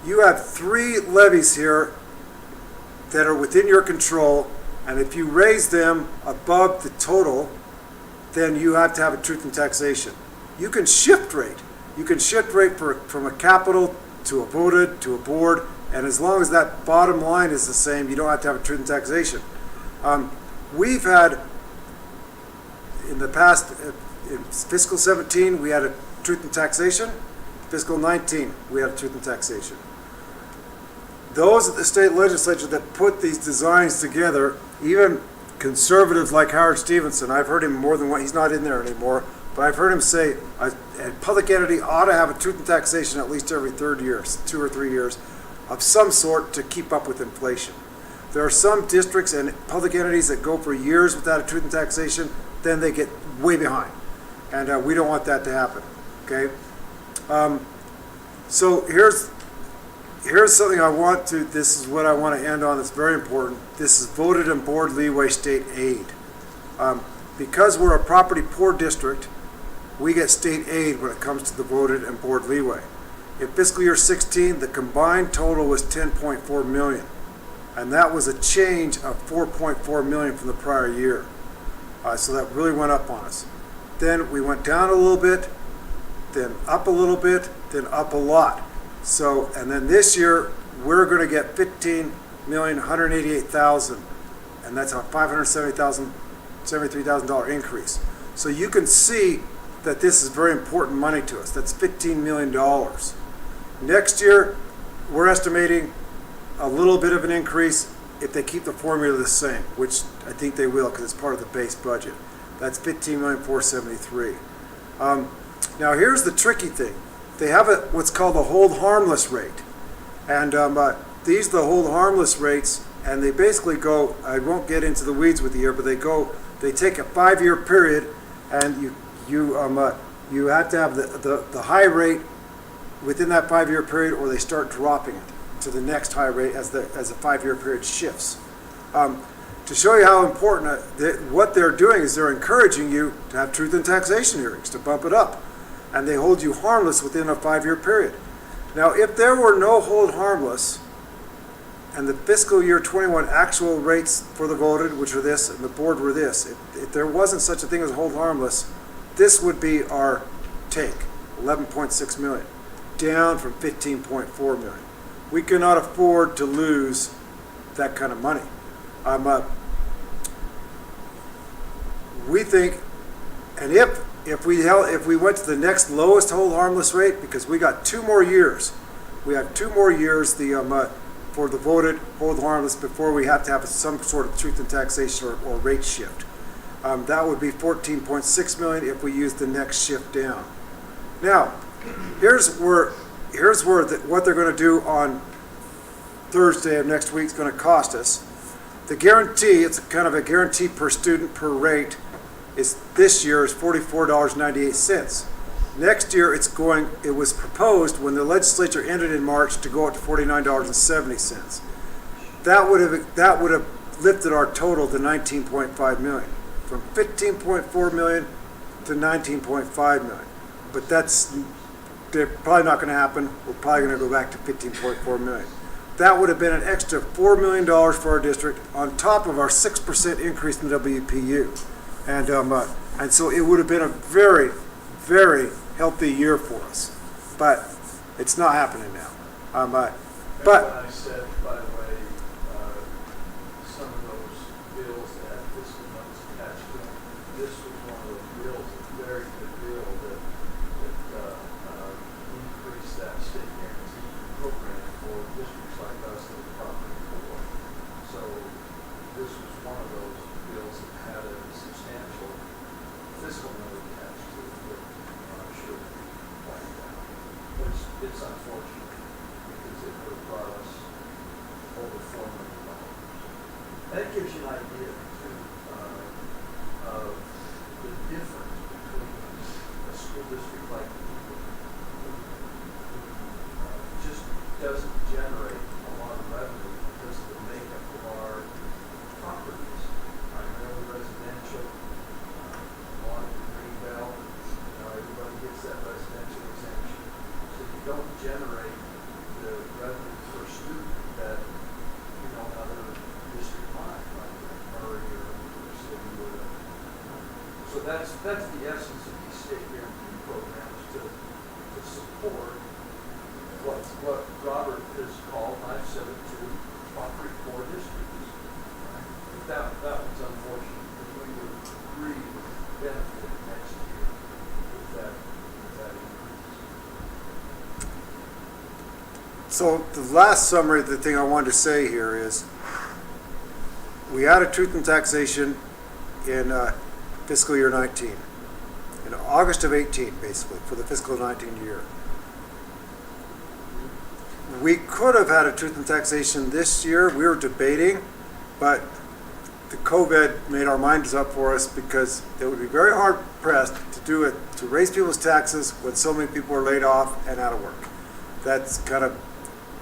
3 levies here that are within your control, and if you raise them above the total, then you have to have a truth in taxation. You can shift rate. You can shift rate from a capital to a voted to a board, and as long as that bottom line is the same, you don't have to have a truth in taxation. We've had, in the past, in fiscal 17, we had a truth in taxation. Fiscal 19, we had a truth in taxation. Those at the state legislature that put these designs together, even conservatives like Howard Stevenson, I've heard him more than one, he's not in there anymore, but I've heard him say a public entity ought to have a truth in taxation at least every 3 years, 2 or 3 years, of some sort to keep up with inflation. There are some districts and public entities that go for years without a truth in taxation, then they get way behind. And we don't want that to happen, okay? So here's something this is what I want to end on that's very important. This is voted and board leeway state aid. Because we're a property poor district, we get state aid when it comes to the voted and board leeway. In fiscal year 16, the combined total was $10.4 million. And that was a change of $4.4 million from the prior year. So that really went up on us. Then we went down a little bit, then up a little bit, then up a lot. So, and then this year, we're going to get $15,188,000, and that's a $573,000 increase. So you can see that this is very important money to us. That's $15 million. Next year, we're estimating a little bit of an increase if they keep the formula the same, which I think they will because it's part of the base budget. That's $15,473,000. Now here's the tricky thing. They have what's called a hold harmless rate. And these are the hold harmless rates, and they basically go, I won't get into the weeds with you here, but they take a 5-year period, and you have to have the high rate within that 5-year period, or they start dropping it to the next high rate as the 5-year period shifts. To show you how important what they're doing is they're encouraging you to have truth in taxation hearings, to bump it up. And they hold you harmless within a 5-year period. Now, if there were no hold harmless, and the fiscal year 21 actual rates for the voted, which are this, and the board were this, if there wasn't such a thing as hold harmless, this would be our take, 11.6 million, down from 15.4 million. We cannot afford to lose that kind of money. We think, and if we went to the next lowest hold harmless rate, because we got 2 more years, we have 2 more years for the voted hold harmless before we have to have some sort of truth in taxation or rate shift. That would be 14.6 million if we use the next shift down. Now, here's what they're going to do on Thursday of next week is going to cost us. The guarantee, it's kind of a guarantee per student per rate, this year is $44.98. Next year it was proposed when the legislature ended in March to go up to $49.70. That would have lifted our total to $19.5 million, from $15.4 million to $19.5 million. But they're probably not going to happen. We're probably going to go back to $15.4 million. That would have been an extra $4 million for our district on top of our 6% increase in WPU. And so it would have been a very, very healthy year for us. But it's not happening now. I said, by the way, some of those bills that had fiscal notes attached to them, this was one of those bills, a very good bill that increased that state guarantee program for districts like us that are property poor. So this was one of those bills that had a substantial fiscal note attached to it that should be wiped out. But it's unfortunate because it would have brought us over district like Levees, just doesn't generate a lot of revenue because of the makeup of our properties, primarily residential, a lot of the green belt, everybody gets that residential exemption. So you don't generate the revenue per student that, another district might, like Murray or City or whatever. So that's the essence of these state guarantee programs, to support what Robert has called, and I've said it too, Property Core Districts. Right? But that was unfortunate, because we would really benefit next year with that increase. So the last summary, the thing I wanted to say here is, we added truth and taxation in fiscal year 19, in August of 18, basically, for the fiscal 19 year. We could have had a truth and taxation this year. We were debating, but the COVID made our minds up for us, because it would be very hard pressed to do it, to raise people's taxes when so many people are laid off and out of work. That's kind of,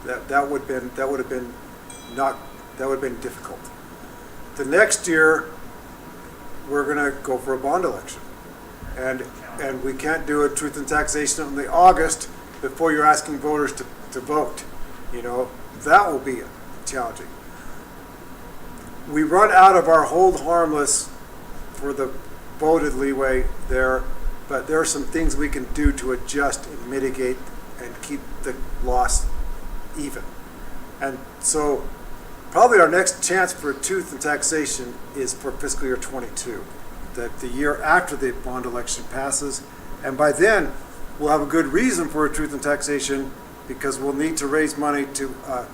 that would have been difficult. The next year, we're going to go for a bond election, and we can't do a truth and taxation in the August before you're asking voters to vote. That will be challenging. We run out of our hold harmless for the voted leeway there, but there are some things we can do to adjust and mitigate and keep the loss even. And so probably our next chance for a truth and taxation is for fiscal year 22, the year after the bond election passes. And by then, we'll have a good reason for a truth and taxation, because we'll need to raise money for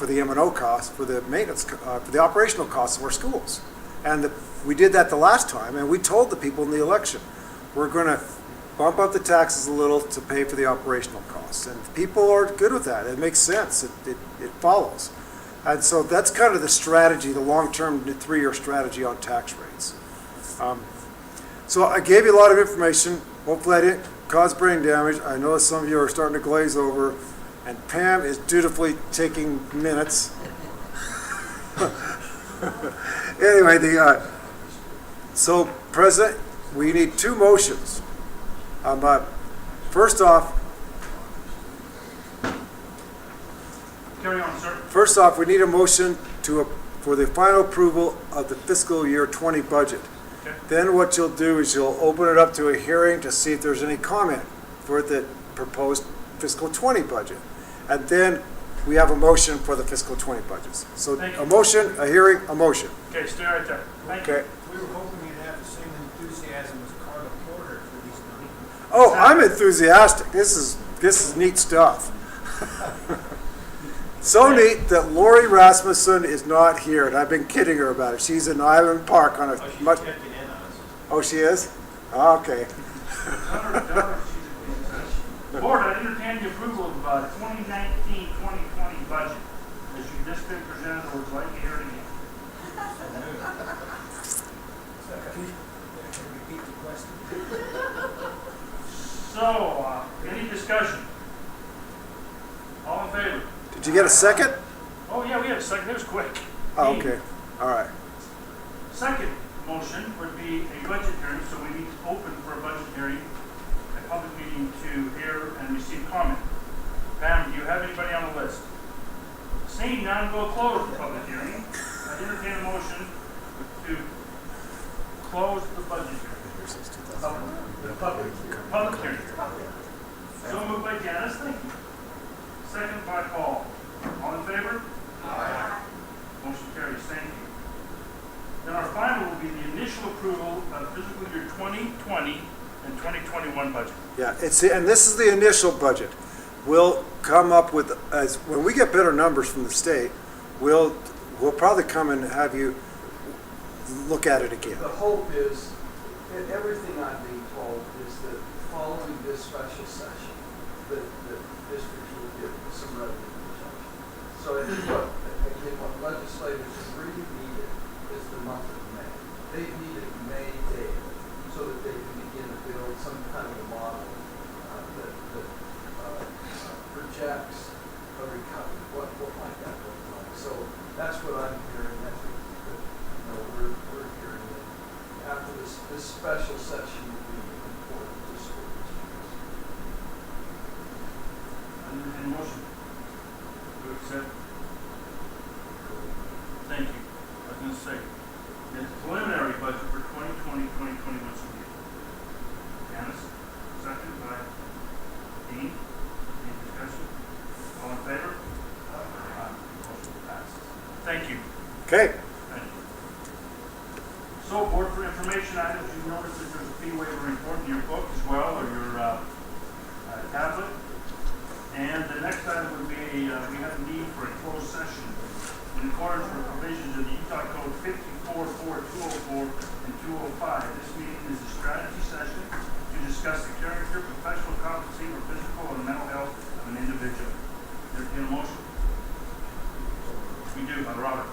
the M&O costs, for the maintenance, for the operational costs of our schools. And we did that the last time, and we told the people in the election, we're going to bump up the taxes a little to pay for the operational costs. And people are good with that. It makes sense. It follows. And so that's kind of the strategy, the long-term 3-year strategy on tax rates. So I gave you a lot of information. Hopefully I didn't cause brain damage. I know some of you are starting to glaze over, and Pam is dutifully taking minutes. Anyway, so President, we need 2 motions. First off, Carry on, sir. First off, we need a motion for the final approval of the fiscal year 20 budget. Okay. Then what you'll do is you'll open it up to a hearing to see if there's any comment for the proposed fiscal 20 budget. And then we have a motion for the fiscal 20 budgets. So Thank you. a motion, a hearing, a motion. Okay, stay right there. Thank you. Okay. We were hoping you'd have the same enthusiasm as Carla Porter for these meetings. Oh, I'm enthusiastic. This is neat stuff. So neat that Lori Rasmussen is not here, and I've been kidding her about it. She's in Island Park on a much. Oh, she is? Oh, okay. Board, I entertain the approval of 2019-2020 budget as you've just been presented, or would you like to hear it again? Can you repeat the question? So, any discussion? All in favor? Did you get a second? Oh, yeah, we had a second. It was quick. Oh, okay. All right. Second motion would be a budget hearing, so we need to open for a budget hearing, a public meeting to hear and receive comment. Pam, do you have anybody on the list? Seeing none, we'll close the public hearing. I entertain a motion to close the budget hearing. Public hearing. So moved by Janice, thank you. Second by Paul. All in favor? Aye. Motion carries, thank you. Then our final will be the initial approval of fiscal year 2020 and 2021 budget. Yeah, and this is the initial budget. We'll come up with, when we get better numbers from the state, we'll probably come and have you look at it again. The hope is, and everything I'm being told, is that following this special session, that districts will get some revenue protection. So I think what legislators really needed is the month of May. They needed May daily. so that they can begin to build some kind of a model that projects a recovery. What might that look like? So that's what I'm hearing. I think that, we're hearing that after this special session will be important to school districts. And motion to accept. Thank you. I was going to say, the preliminary budget for 2020-2021 school year. Janice, second by Dean. Any discussion? All in favor? Motion passes. Thank you. Okay. Thank you. So, board for information items, you notice that there's a fee waiver report in your book as well, or your tablet. And the next item would be, we have a need for a closed session in accordance with provisions of the Utah Code 54.4.204 and 205. This meeting is a strategy session to discuss the character, professional competency, or physical or mental health of an individual. There be a motion? We do, by Robert.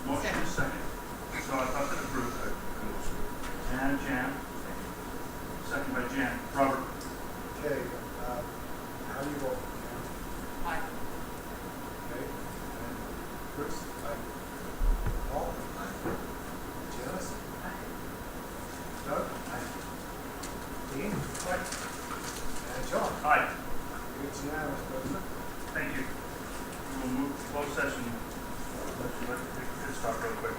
Motion is second. So I thought that approved. And Jan. Second by Jan. Robert. Okay, how do you vote? Aye. Okay, and Chris? Aye. Paul? Aye. Janice? Aye. Doug? Aye. Dean? Aye. And John? Aye. It's unanimous, President. Thank you. We will move to closed session. Let's take a pit stop real quick.